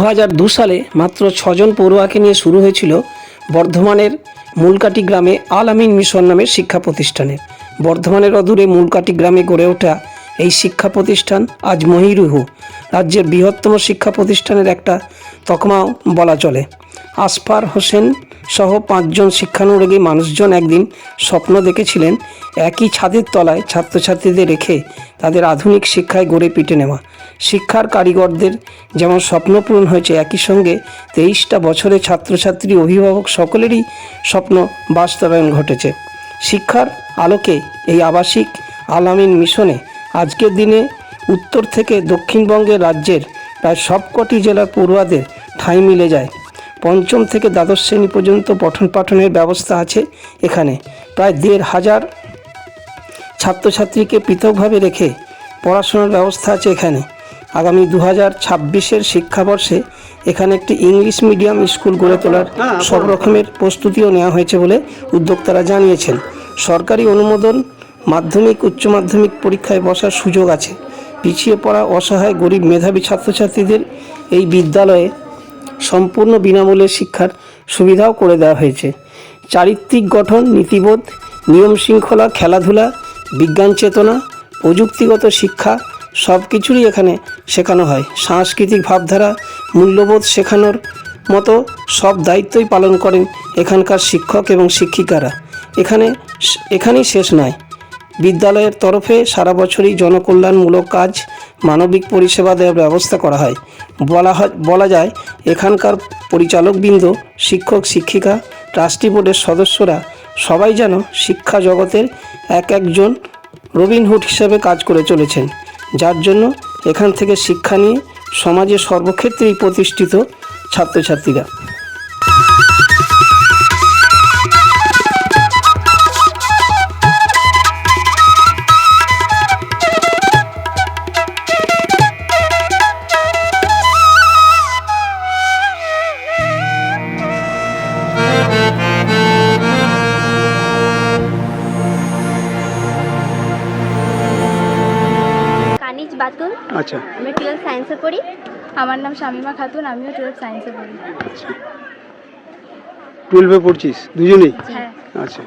2002 সালে মাত্র 6 জন পড়ুয়াকে নিয়ে শুরু হয়েছিল বর্ধমানের মূলকাটি গ্রামে আল আমিন মিশন নামের শিক্ষা প্রতিষ্ঠানে। বর্ধমানের অদূরে মূলকাটি গ্রামে গড়ে ওঠা এই শিক্ষা প্রতিষ্ঠান আজ মহীরুহ রাজ্যের বৃহত্তম শিক্ষা প্রতিষ্ঠানের একটা তকমাও বলা চলে। আসফার হোসেন সহ 5 জন শিক্ষানুরাগী মানুষজন একদিন স্বপ্ন দেখেছিলেন একই ছাদের তলায় ছাত্রছাত্রীদের রেখে তাদের আধুনিক শিক্ষায় গড়ে পিটে নেওয়া। শিক্ষার কারিগরদের যেমন স্বপ্ন পূরণ হয়েছে, একই সঙ্গে 23টা বছরে ছাত্রছাত্রী অভিভাবক সকলেরই স্বপ্ন বাস্তবায়ন ঘটেছে। শিক্ষার আলোকে এই আবাসিক আল আমিন মিশনে আজকের দিনে উত্তর থেকে দক্ষিণবঙ্গের রাজ্যের প্রায় সবকটি জেলার পড়ুয়াদের ঠাঁই মিলে যায়। পঞ্চম থেকে দ্বাদশ শ্রেণী পর্যন্ত পঠন পাঠনের ব্যবস্থা আছে এখানে। প্রায় 1,500 ছাত্রছাত্রীকে পৃথকভাবে রেখে পড়াশোনার ব্যবস্থা আছে এখানে। আগামী 2026-এর শিক্ষাবর্ষে এখানে একটি ইংলিশ মিডিয়াম স্কুল গড়ে তোলার সব রকমের প্রস্তুতিও নেওয়া হয়েছে বলে উদ্যোক্তারা জানিয়েছেন। সরকারি অনুমোদন মাধ্যমিক উচ্চ মাধ্যমিক পরীক্ষায় বসার সুযোগ আছে। পিছিয়ে পড়া অসহায় গরিব মেধাবী ছাত্রছাত্রীদের এই বিদ্যালয়ে সম্পূর্ণ বিনামূল্যে শিক্ষার সুবিধাও করে দেওয়া হয়েছে। চারিত্রিক গঠন, নীতিবোধ, নিয়ম শৃঙ্খলা, খেলাধুলা, বিজ্ঞান চেতনা, প্রযুক্তিগত শিক্ষা সব কিছুরই এখানে শেখানো হয়। সাংস্কৃতিক ভাবধারা, মূল্যবোধ শেখানোর মতো সব দায়িত্বই পালন করেন এখানকার শিক্ষক এবং শিক্ষিকারা। এখানেই শেষ নয়, বিদ্যালয়ের তরফে সারা বছরই জনকল্যাণমূলক কাজ, মানবিক পরিষেবা দেওয়ার ব্যবস্থা করা হয়। বলা যায় এখানকার পরিচালকবৃন্দ, শিক্ষক শিক্ষিকা, ট্রাস্টি বোর্ডের সদস্যরা সবাই যেন শিক্ষা জগতের একজন রবিনহুড হিসেবে কাজ করে চলেছেন, যার জন্য এখান থেকে শিক্ষা নিয়ে সমাজের সর্বক্ষেত্রেই প্রতিষ্ঠিত ছাত্রছাত্রীরা। বাতুল। আচ্ছা, আমি 12 সায়েন্সে পড়ি। আমার নাম শামিমা খাতুন, আমিও 12 সায়েন্সে পড়ি। আচ্ছা, 12-এ পড়ছিস দুজনেই? হ্যাঁ। আচ্ছা,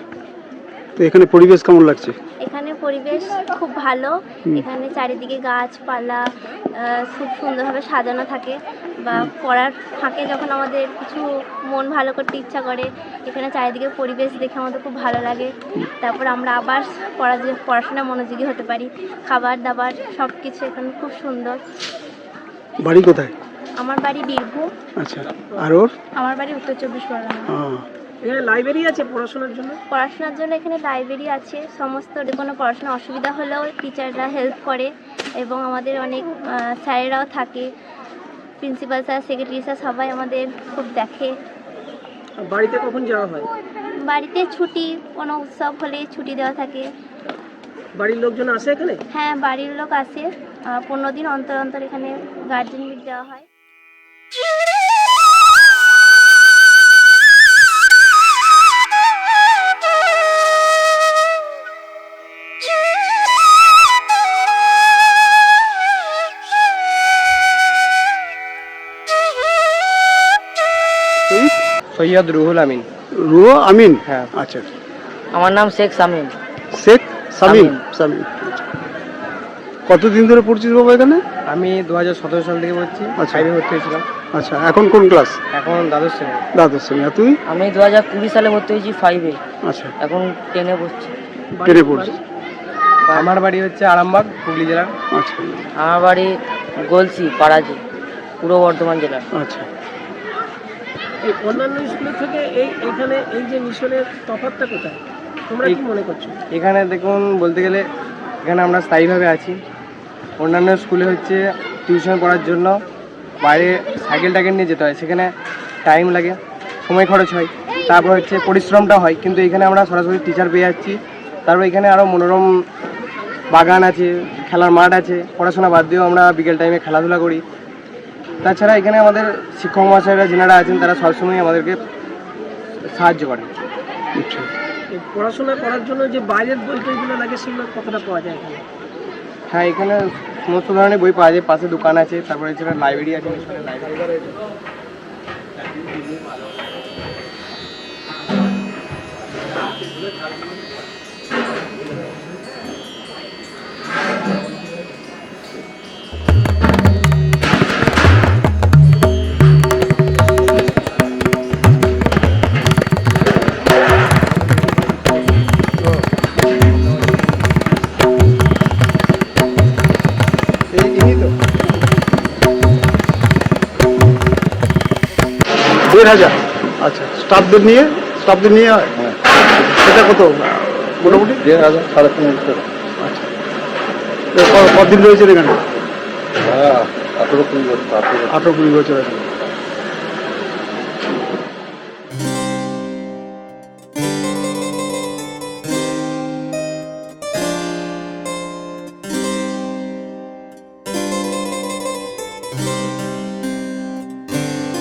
তো এখানে পরিবেশ কেমন লাগছে? এখানে পরিবেশ খুব ভালো। এখানে চারিদিকে গাছপালা খুব সুন্দরভাবে সাজানো থাকে। বা পড়ার ফাঁকে যখন আমাদের কিছু মন ভালো করতে ইচ্ছা করে, এখানে চারিদিকে পরিবেশ দেখে আমাদের খুব ভালো লাগে। তারপর আমরা আবার পড়াশোনায় মনোযোগী হতে পারি। খাবার দাবার সব কিছু এখানে খুব সুন্দর। বাড়ি কোথায়? আমার বাড়ি বীরভূম। আচ্ছা, আর ওর? আমার বাড়ি উত্তর 24 পরগনা। এখানে লাইব্রেরি আছে পড়াশোনার জন্য? পড়াশোনার জন্য এখানে লাইব্রেরি আছে। সমস্ত কোনো পড়াশোনা অসুবিধা হলেও টিচাররা হেল্প করে এবং আমাদের অনেক স্যারেরাও থাকে। প্রিন্সিপাল স্যার, সেক্রেটারি স্যার সবাই আমাদের খুব দেখে। বাড়িতে কখন যাওয়া হয়? বাড়িতে ছুটি, কোনো উৎসব হলে ছুটি দেওয়া থাকে। বাড়ির লোকজন আসে এখানে? হ্যাঁ, বাড়ির লোক আসে। 15 দিন অন্তর অন্তর এখানে গার্জেন মিট দেওয়া হয়। সৈয়দ রুহুল আমিন। রুহুল আমিন? হ্যাঁ। আচ্ছা, আমার নাম শেখ সামিম। শেখ সামিম। সামিম, কতদিন ধরে পড়ছিস বাবা এখানে? আমি 2017 সাল থেকে পড়ছি। আচ্ছা। 5-এ ভর্তি হয়েছিলাম। আচ্ছা, এখন কোন ক্লাস? এখন দ্বাদশ শ্রেণী। দ্বাদশ শ্রেণী। আর তুই? আমি 2020 সালে ভর্তি হয়েছি 5-এ। আচ্ছা, এখন 10-এ পড়ছি। 10-এ পড়ছিস? আমার বাড়ি হচ্ছে আরামবাগ, হুগলি জেলার। আচ্ছা, আমার বাড়ি গলসি, পাড়াজি, পূর্ব বর্ধমান জেলার। আচ্ছা। এই অন্যান্য স্কুলের থেকে এইখানে এই যে মিশনের তফাৎটা কোথায়, তোমরা কি মনে করছো? এখানে দেখুন, বলতে গেলে এখানে আমরা স্থায়ীভাবে আছি। অন্যান্য স্কুলে হচ্ছে টিউশন পড়ার জন্য বাইরে সাইকেল নিয়ে যেতে হয়, সেখানে টাইম লাগে, সময় খরচ হয়, তারপর হচ্ছে পরিশ্রমটা হয়। কিন্তু এখানে আমরা সরাসরি টিচার পেয়ে যাচ্ছি। তারপর এখানে আরও মনোরম বাগান আছে, খেলার মাঠ আছে। পড়াশোনা বাদ দিয়েও আমরা বিকেল টাইমে খেলাধুলা করি। তাছাড়া এখানে আমাদের শিক্ষক মহাশয়রা যেনারা আছেন, তারা সবসময় আমাদেরকে সাহায্য করেন। পড়াশোনা করার জন্য যে বাইরের বইগুলো লাগে, সেগুলো কতটা পাওয়া যায় এখানে? হ্যাঁ, এখানে সমস্ত ধরনের বই পাওয়া যায়, পাশে দোকান আছে, তারপরে এছাড়া লাইব্রেরি আছে, লাইব্রেরি। আচ্ছা, স্টাফদের নিয়ে হয়? এটা কত মোটামুটি? 1,500 3,500। আচ্ছা, কতদিন রয়েছে এখানে? 18-20 বছর আছে।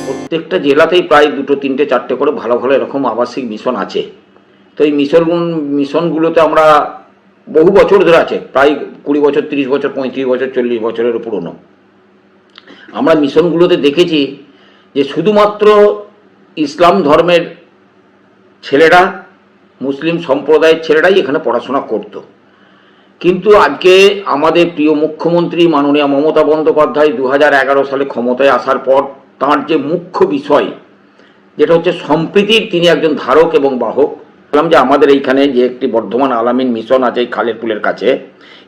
প্রত্যেকটা জেলাতেই প্রায় 2, 3, 4 করে ভালো ভালো এরকম আবাসিক মিশন আছে। তো এই মিশনগুলোতে আমরা বহু বছর ধরে আছে, প্রায় 20 বছর, 30 বছর, 35 বছর, 40 বছরের পুরনো। আমরা মিশনগুলোতে দেখেছি যে শুধুমাত্র ইসলাম ধর্মের ছেলেরা, মুসলিম সম্প্রদায়ের ছেলেরাই এখানে পড়াশোনা করত। কিন্তু আজকে আমাদের প্রিয় মুখ্যমন্ত্রী মাননীয় মমতা বন্দ্যোপাধ্যায় 2011 সালে ক্ষমতায় আসার পর তাঁর যে মুখ্য বিষয় যেটা হচ্ছে সম্প্রীতির, তিনি একজন ধারক এবং বাহক। বললাম যে আমাদের এইখানে যে একটি বর্ধমান আলামিন মিশন আছে এই খালেরপুলের কাছে,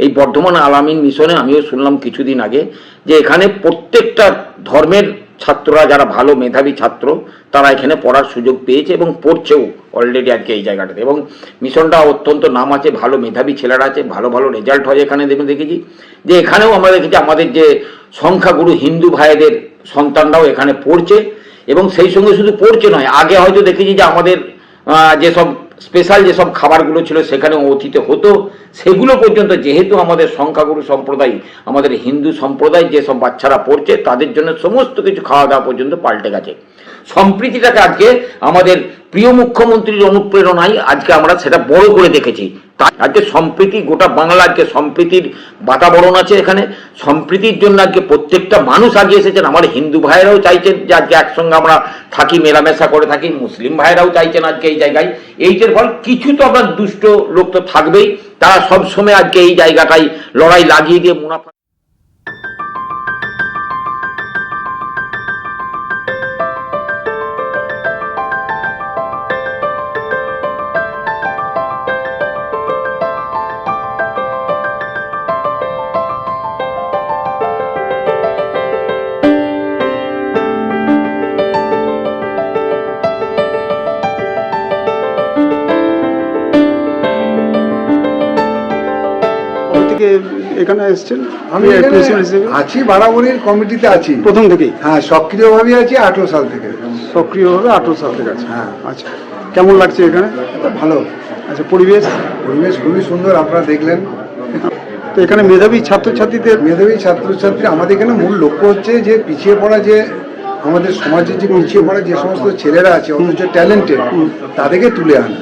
এই বর্ধমান আলামিন মিশনে আমিও শুনলাম কিছুদিন আগে যে এখানে প্রত্যেকটা ধর্মের ছাত্ররা, যারা ভালো মেধাবী ছাত্র, তারা এখানে পড়ার সুযোগ পেয়েছে এবং পড়ছেও অলরেডি আজকে এই জায়গাটাতে। এবং মিশনটা অত্যন্ত নাম আছে, ভালো মেধাবী ছেলেরা আছে, ভালো ভালো রেজাল্ট হয় এখানে। দেখেছি যে এখানেও আমরা দেখেছি আমাদের যে সংখ্যাগুরু হিন্দু ভাইদের সন্তানরাও এখানে পড়ছে, এবং সেই সঙ্গে শুধু পড়ছে নয়, আগে হয়তো দেখেছি যে আমাদের যেসব স্পেশাল যেসব খাবারগুলো ছিল সেখানে অতিথি হতো, সেগুলো পর্যন্ত, যেহেতু আমাদের সংখ্যাগুরু সম্প্রদায়, আমাদের হিন্দু সম্প্রদায় যেসব বাচ্চারা পড়ছে তাদের জন্য সমস্ত কিছু খাওয়া দাওয়া পর্যন্ত পাল্টে গেছে। সম্প্রীতিটাকে আজকে আমাদের প্রিয় মুখ্যমন্ত্রীর অনুপ্রেরণায় আজকে আমরা সেটা বড় করে দেখেছি। তাই আজকে সম্প্রীতি, গোটা বাংলা আজকে সম্প্রীতির বাতাবরণ আছে এখানে। সম্প্রীতির জন্য আজকে প্রত্যেকটা মানুষ আগে এসেছেন। আমার হিন্দু ভাইয়েরাও চাইছেন যে আজকে একসঙ্গে আমরা থাকি, মেলামেশা করে থাকি। মুসলিম ভাইয়েরাও চাইছেন আজকে এই জায়গায়। এইটার ফল কিছু তো আপনার দুষ্ট লোক তো থাকবেই, তারা সবসময় আজকে এই জায়গাটাই লড়াই লাগিয়ে দিয়ে মুনাফা। এখানে এসেছেন? আমি আছি, বাড়াবাড়ির কমিটিতে আছি প্রথম থেকেই? হ্যাঁ, সক্রিয়ভাবে আছি 18 সাল থেকে। সক্রিয়ভাবে 18 সাল থেকে আছে? হ্যাঁ। আচ্ছা, কেমন লাগছে এখানে? ভালো। আচ্ছা, পরিবেশ খুবই সুন্দর, আপনারা দেখলেন। তো এখানে মেধাবী ছাত্রছাত্রী, আমাদের এখানে মূল লক্ষ্য হচ্ছে যে পিছিয়ে পড়া, যে আমাদের সমাজের যে পিছিয়ে পড়া যে সমস্ত ছেলেরা আছে অথচ ট্যালেন্টেড, তাদেরকে তুলে আনা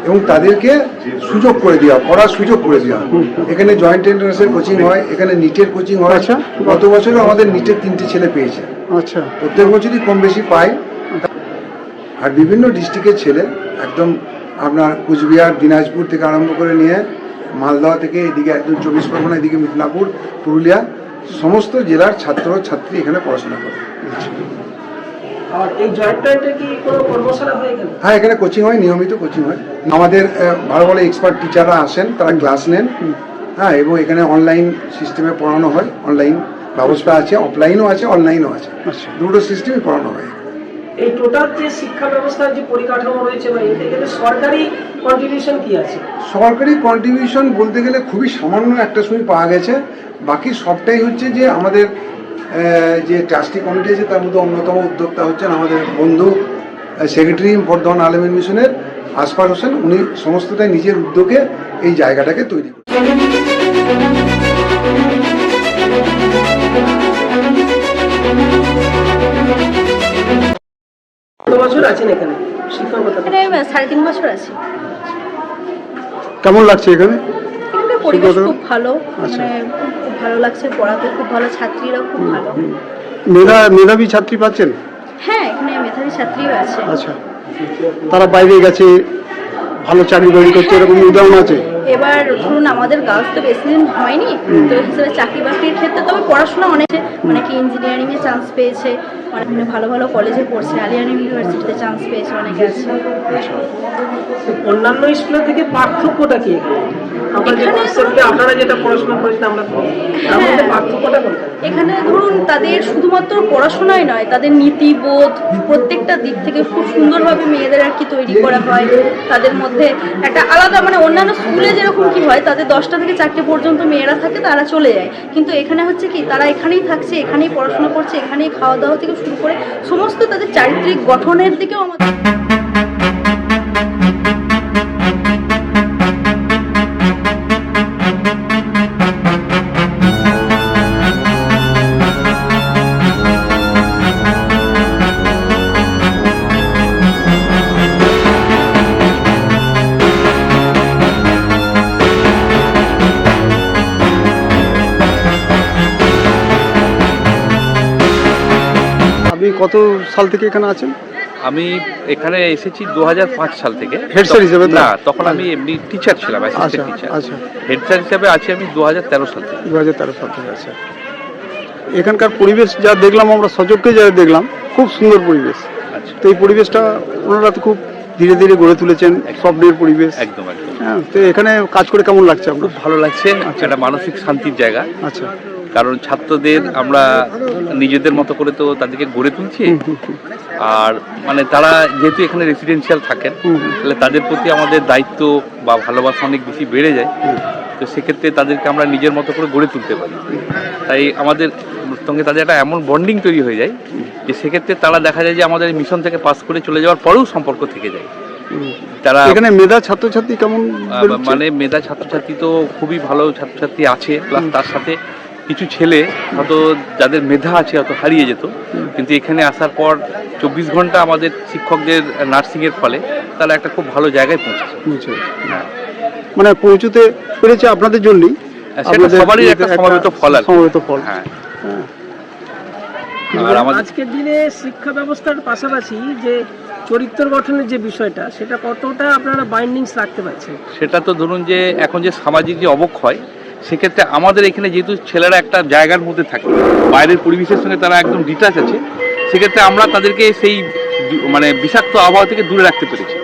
এবং তাদেরকে সুযোগ করে দেওয়া, পড়ার সুযোগ করে দেওয়া। এখানে জয়েন্ট এন্ট্রান্সের কোচিং হয়, এখানে নিটের কোচিং হয়। আচ্ছা, গত বছরও আমাদের নিটের 3টে ছেলে পেয়েছে। আচ্ছা, প্রত্যেক বছরই কম বেশি পায়। আর বিভিন্ন ডিস্ট্রিক্টের ছেলে, একদম আপনার কুচবিহার, দিনাজপুর থেকে আরম্ভ করে নিয়ে মালদহ থেকে এদিকে একদম 24 পরগনা, এদিকে মিদনাপুর, পুরুলিয়া, সমস্ত জেলার ছাত্র ছাত্রী এখানে পড়াশোনা করে। আর এই জয়েন্ট কি কোনো কর্মশালা হয় এখানে? হ্যাঁ, এখানে কোচিং হয়, নিয়মিত কোচিং হয়। আমাদের ভালো ভালো এক্সপার্ট টিচাররা আসেন, তারা ক্লাস নেন। হ্যাঁ, এবং এখানে অনলাইন সিস্টেমে পড়ানো হয়। অনলাইন ব্যবস্থা আছে, অফলাইনও আছে, অনলাইনও আছে। আচ্ছা, দুটো সিস্টেমে পড়ানো হয়। এই টোটাল যে শিক্ষা ব্যবস্থার যে পরিকাঠামো রয়েছে বা এতে গেলে সরকারি কন্ট্রিবিউশন কি আছে? সরকারি কন্ট্রিবিউশন বলতে গেলে খুবই সামান্য একটা সময় পাওয়া গেছে। বাকি সবটাই হচ্ছে যে আমাদের যে ট্রাস্টি কমিটি আছে তার মধ্যে অন্যতম উদ্যোক্তা হচ্ছেন আমাদের বন্ধু সেক্রেটারি বর্ধমান আলামিন মিশনের আসফার হোসেন। উনি সমস্তটাই নিজের উদ্যোগে এই জায়গাটাকে তৈরি করেন। কত বছর আছেন এখানে শিক্ষকতা? 3.5 বছর আছে। কেমন লাগছে এখানে? পরিবেশ খুব ভালো, আচ্ছা, মানে ভালো লাগছে, পড়াতে খুব ভালো, ছাত্রীরাও খুব ভালো। মেধাবী ছাত্রী পাচ্ছেন? হ্যাঁ, এখানে মেধাবী ছাত্রীও আছে। আচ্ছা, তারা বাইরে গেছে, ভালো চাকরি বাকরি করছে, এরকম উদাহরণ আছে? এবার ধরুন আমাদের গার্লস তো বেশি দিন হয়নি, তো এই হিসেবে চাকরি বাকরির ক্ষেত্রে তবে পড়াশোনা অনেকে ইঞ্জিনিয়ারিংয়ে চান্স পেয়েছে, অনেক ভালো ভালো কলেজে পড়ছে, আলিয়ান ইউনিভার্সিটিতে চান্স পেয়েছে অনেকে আছে। অন্যান্য স্কুলের থেকে পার্থক্যটা কি আপনারা যেটা পড়াশোনা করেছেন আমরা তার মধ্যে পার্থক্যটা কোনটা? এখানে ধরুন তাদের শুধুমাত্র পড়াশোনাই নয়, তাদের নীতিবোধ প্রত্যেকটা দিক থেকে খুব সুন্দরভাবে মেয়েদের আর কি তৈরি করা হয়। তাদের মধ্যে একটা আলাদা অন্যান্য স্কুলে যেরকম কি হয় তাদের 10টা থেকে 4টে পর্যন্ত মেয়েরা থাকে, তারা চলে যায়, কিন্তু এখানে হচ্ছে কি তারা এখানেই থাকছে, এখানেই পড়াশোনা করছে, এখানেই খাওয়া দাওয়া থেকে শুরু করে সমস্ত তাদের চারিত্রিক গঠনের দিকেও আমাদের আপনি কত সাল থেকে এখানে আছেন? আমি এখানে এসেছি 2005 সাল থেকে। হেড স্যার হিসেবে? না, তখন আমি এমনি টিচার ছিলাম, অ্যাসিস্ট্যান্ট টিচার। আচ্ছা, হেড স্যার হিসেবে আছি আমি 2013 সাল থেকে। 2013 সাল থেকে। আচ্ছা, এখানকার পরিবেশ যা দেখলাম আমরা, সচক্ষে যা দেখলাম, খুব সুন্দর পরিবেশ। আচ্ছা, তো এই পরিবেশটা ওনারা তো খুব ধীরে ধীরে গড়ে তুলেছেন, স্বপ্নের পরিবেশ। একদম একদম। হ্যাঁ, তো এখানে কাজ করে কেমন লাগছে আপনার? খুব ভালো লাগছে, একটা মানসিক শান্তির জায়গা। আচ্ছা, কারণ ছাত্রদের আমরা নিজেদের মতো করে তো তাদেরকে গড়ে তুলছি, আর তারা যেহেতু এখানে রেসিডেন্সিয়াল থাকেন, তাহলে তাদের প্রতি আমাদের দায়িত্ব বা ভালোবাসা অনেক বেশি বেড়ে যায়। তো সেক্ষেত্রে তাদেরকে আমরা নিজের মতো করে গড়ে তুলতে পারি, তাই আমাদের সঙ্গে তাদের একটা এমন বন্ডিং তৈরি হয়ে যায় যে সেক্ষেত্রে তারা দেখা যায় যে আমাদের মিশন থেকে পাস করে চলে যাওয়ার পরেও সম্পর্ক থেকে যায়। তারা এখানে মেধা ছাত্রছাত্রী কেমন? মেধা ছাত্রছাত্রী তো খুবই ভালো ছাত্রছাত্রী আছে, প্লাস তার সাথে কিছু ছেলে হয়তো যাদের মেধা আছে হয়তো হারিয়ে যেত, কিন্তু এখানে আসার পর 24 ঘন্টা আমাদের শিক্ষকদের নার্সিংয়ের ফলে তারা একটা খুব ভালো জায়গায় পৌঁছেছে। হ্যাঁ, পৌঁছতে পেরেছে আপনাদের জন্যই, সেটা সবারই একটা সমবেত ফল। সমবেত ফল। হ্যাঁ, আর আজকের দিনে শিক্ষা ব্যবস্থার পাশাপাশি যে চরিত্র গঠনের যে বিষয়টা, সেটা কতটা আপনারা বাইন্ডিংস রাখতে পারছেন? সেটা তো ধরুন যে এখন যে সামাজিক যে অবক্ষয়, সেক্ষেত্রে আমাদের এখানে যেহেতু ছেলেরা একটা জায়গার মধ্যে থাকে, বাইরের পরিবেশের সঙ্গে তারা একদম ডিটাচ আছে, সেক্ষেত্রে আমরা তাদেরকে সেই বিষাক্ত আবহাওয়া থেকে দূরে রাখতে পেরেছি।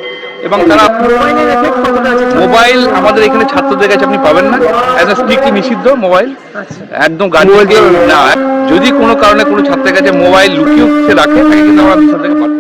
এবং তারা মোবাইল আমাদের এখানে ছাত্রদের কাছে আপনি পাবেন না, একদম স্ট্রিক্টলি নিষিদ্ধ মোবাইল, একদম গার্জিয়ানকে না। যদি কোনো কারণে কোনো ছাত্রের কাছে মোবাইল লুকিয়ে রাখে, তাকে কিন্তু আমরা বিষয় থেকে পাঠাবো।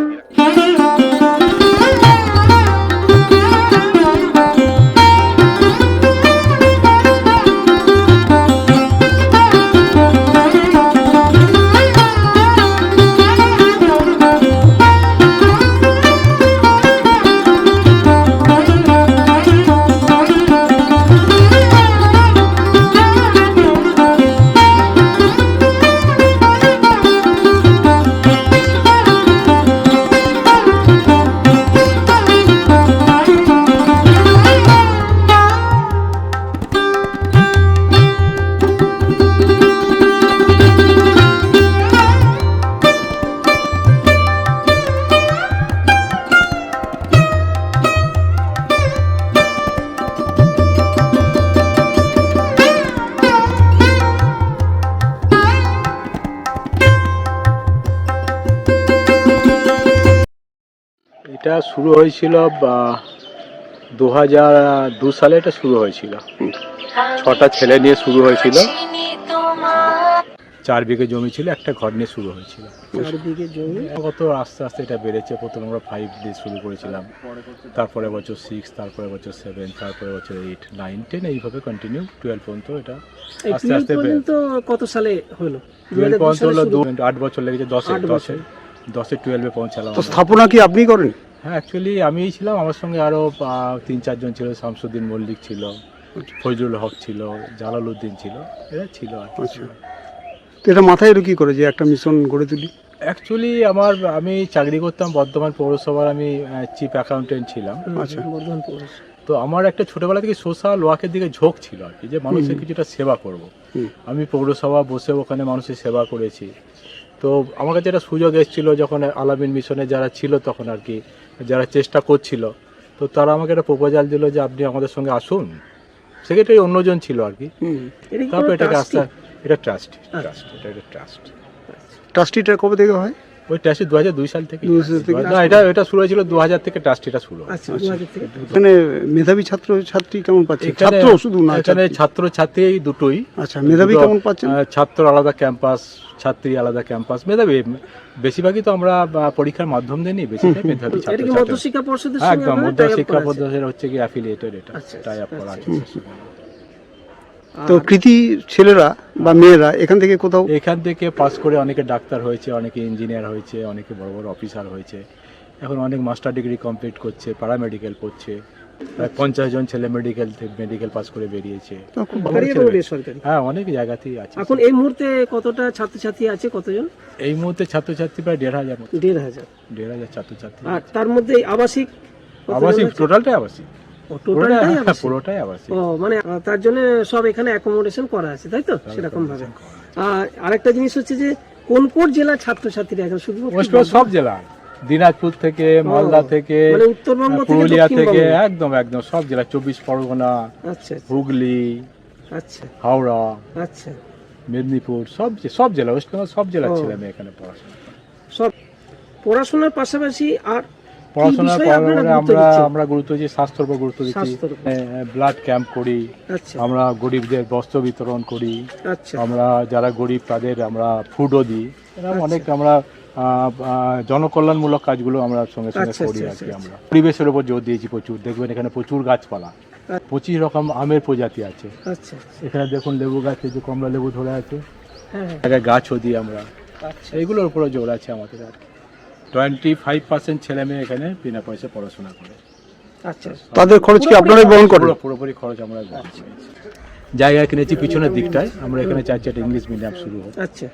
এটা শুরু হয়েছিল 2002 সালে, এটা শুরু হয়েছিল। 6টা ছেলে নিয়ে শুরু হয়েছিল, 4 বিঘে জমি ছিল, একটা ঘর নিয়ে শুরু হয়েছিল। 4 বিঘে জমি। কত আস্তে আস্তে এটা বেড়েছে। প্রথমে আমরা 5 দিয়ে শুরু করেছিলাম, তারপরে বছর 6, তারপরে বছর 7, তারপরে বছর 8, 9, 10, এইভাবে কন্টিনিউ 12 পর্যন্ত এটা আস্তে আস্তে। কত সালে হলো? 12 পর্যন্ত হলো 8 বছর লেগেছে। 10-এ 12-এ পৌঁছালাম। তো স্থাপনা কি আপনি করেন? হ্যাঁ, অ্যাকচুয়ালি আমিই ছিলাম, আমার সঙ্গে আরও 3-4 জন ছিল। শামসুদ্দিন মল্লিক ছিল, ফজলুল হক ছিল, জালালউদ্দিন ছিল, এরা ছিল। আচ্ছা, তো এটা মাথায় এলো কি করে যে একটা মিশন গড়ে তুলি? অ্যাকচুয়ালি আমি চাকরি করতাম বর্ধমান পৌরসভার, আমি চিফ অ্যাকাউন্টেন্ট ছিলাম। আচ্ছা, তো তো আমার একটা ছোটোবেলা থেকে সোশ্যাল ওয়ার্কের দিকে ঝোঁক ছিল আর কি, যে মানুষের কিছুটা সেবা করব। আমি পৌরসভা বসে ওখানে মানুষের সেবা করেছি। তো আমার কাছে একটা সুযোগ এসেছিল যখন আলামিন মিশনে যারা ছিল তখন আর কি, যারা চেষ্টা করছিল, তো তারা আমাকে একটা প্রপোজাল দিল যে আপনি আমাদের সঙ্গে আসুন। সেক্ষেত্রে অন্যজন ছিল আর কি। তারপর এটাকে আস্তে এটা ট্রাস্ট, এটা একটা ট্রাস্ট। ট্রাস্টিটা কবে থেকে হয়? ওই ট্রাস্টি 2002 সাল থেকে। 2002 থেকে? না, এটা শুরু হয়েছিল 2000 থেকে, ট্রাস্টিটা শুরু। এখানে মেধাবী ছাত্র ছাত্রী কেমন পাচ্ছে? ছাত্র শুধু না, এখানে ছাত্র ছাত্রী দুটোই। আচ্ছা, মেধাবী কেমন পাচ্ছেন? ছাত্র আলাদা ক্যাম্পাস, ছাত্রী আলাদা ক্যাম্পাস। মেধাবী বেশিরভাগই তো আমরা পরীক্ষার মাধ্যম দিয়ে নিই, বেশিরভাগ মেধাবী ছাত্র। মধ্যশিক্ষা পর্ষদের একদম মধ্যশিক্ষা পর্ষদের হচ্ছে কি অ্যাফিলিয়েটেড, এটা টাই আপ করা আছে। তো কৃতি ছেলেরা বা মেয়েরা এখান থেকে কোথাও এখান থেকে পাস করে অনেকে ডাক্তার হয়েছে, অনেকে ইঞ্জিনিয়ার হয়েছে, অনেকে বড় বড় অফিসার হয়েছে। এখন অনেক মাস্টার ডিগ্রি কমপ্লিট করছে, প্যারামেডিক্যাল করছে। প্রায় 50 জন ছেলে মেডিকেল পাস করে বেরিয়েছে। হ্যাঁ, অনেক জায়গাতেই আছে। এখন এই মুহূর্তে কতটা ছাত্রছাত্রী আছে, কতজন? এই মুহূর্তে ছাত্রছাত্রী প্রায় 1,500 ছাত্রছাত্রী। আর তার মধ্যে আবাসিক টোটালটাই আবাসিক। পুরোটাই আবাসিক। ও মানে তার জন্য সব এখানে অ্যাকোমোডেশন করা আছে, তাই তো? সেরকম ভাবে। আর আরেকটা জিনিস হচ্ছে যে কোন কোন জেলার ছাত্রছাত্রীরা এখন? শুধু সব জেলা, দিনাজপুর থেকে, মালদা থেকে, মানে উত্তরবঙ্গ থেকে, পুরুলিয়া থেকে, একদম সব জেলা, 24 পরগনা, আচ্ছা, হুগলি, আচ্ছা, হাওড়া, আচ্ছা, মেদিনীপুর, সব জেলা, ওয়েস্ট বেঙ্গল সব জেলার ছেলে মেয়ে এখানে পড়াশোনা করে। সব পড়াশোনার পাশাপাশি আর পড়াশোনার আমরা গুরুত্ব দিচ্ছি, স্বাস্থ্যের উপর গুরুত্ব দিচ্ছি। ব্লাড ক্যাম্প করি, আমরা গরিবদের বস্ত্র বিতরণ করি, আমরা যারা গরিব তাদের আমরা ফুডও দিই। এরকম অনেক আমরা জনকল্যাণমূলক কাজগুলো আমরা সঙ্গে সঙ্গে করি আর কি। আমরা পরিবেশের উপর জোর দিয়েছি প্রচুর। দেখবেন এখানে প্রচুর গাছপালা, 25 রকম আমের প্রজাতি আছে। এখানে দেখুন লেবু গাছে যে কমলা লেবু ধরে আছে, গাছও দিই আমরা। এইগুলোর উপরে জোর আছে আমাদের আর কি। 25% ছেলে মেয়ে এখানে বিনা পয়সা পড়াশোনা করে। আচ্ছা, তাদের খরচ কি আপনারাই বহন করেন? পুরোপুরি খরচ আমরা বহন করি। জায়গা কিনেছি পিছনের দিকটায়, আমরা এখানে চাইছি একটা ইংলিশ মিডিয়াম শুরু হোক। আচ্ছা।